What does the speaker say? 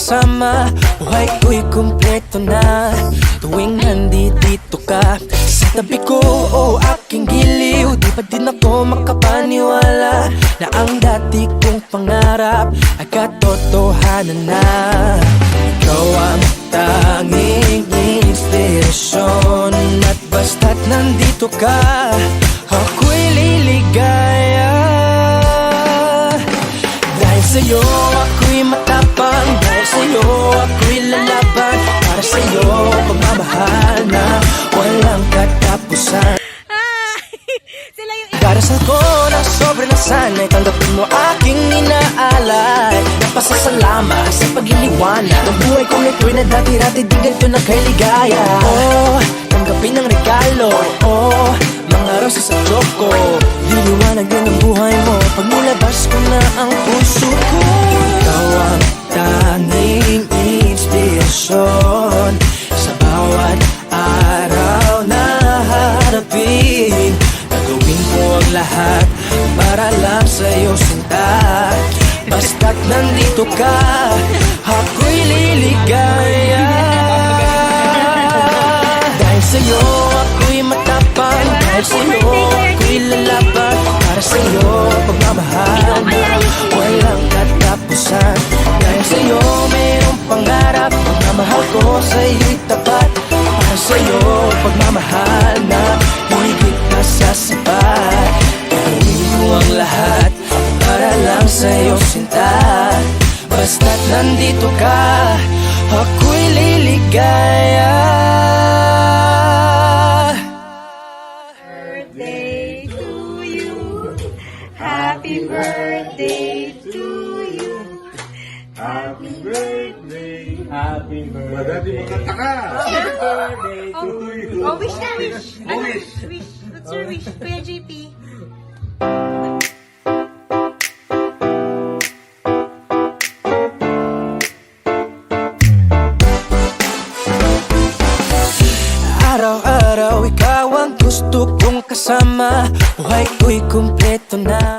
kasama, buhay ko'y kumpleto na. Tuwing nandito ka sa tabi ko, o aking giliw, di pa din ako makapaniwala na ang dati kong pangarap ay katotohanan na. Ikaw ang tanging inspirasyon, at basta't nandito ka, ako'y liligaya. Dahil sa'yo ako'y matapang, dahil sa'yo ako'y lalaban, para sa'yo pagmamahal na walang katapusan. Darasal ko na sobrang nasanay, tanggapin mo aking inaalay. Napasasalamat sa pag-iniwanag ng buhay kong ito'y na dati-dati di ganito na kay ligaya. Oh, tanggapin ang regalo, oh, mga rosas at choco. Liliwanag din ang buhay mo pag nilabas ko na ang puso ko. Ikaw ang tanging inspirasyon sa bawat araw na harapin. Gawin ko ang lahat para lang sa'yo, sinta. Basta't nandito ka, ako'y liligaya. Dahil sa'yo ako'y matapang, dahil sa'yo ako'y lalaban, para sa'yo pagmamahal na walang katapusan. Dahil sa'yo mayroong pangarap, pagmamahal ko sa'yo'y tapat. Para sa'yo pagmamahal na higit na sa sapat. Gawin ko ang lahat para lang sa'yo, sinta. Basta't nandito ka, ako'y liligaya. Birthday to you, happy birthday to you, happy birthday, happy birthday, happy birthday to you. Oh, wish na, wish. Ano? Wish. What's your wish, Kuya JP? Araw-araw ikaw ang gusto kong kasama, buhay ko'y kumpleto na.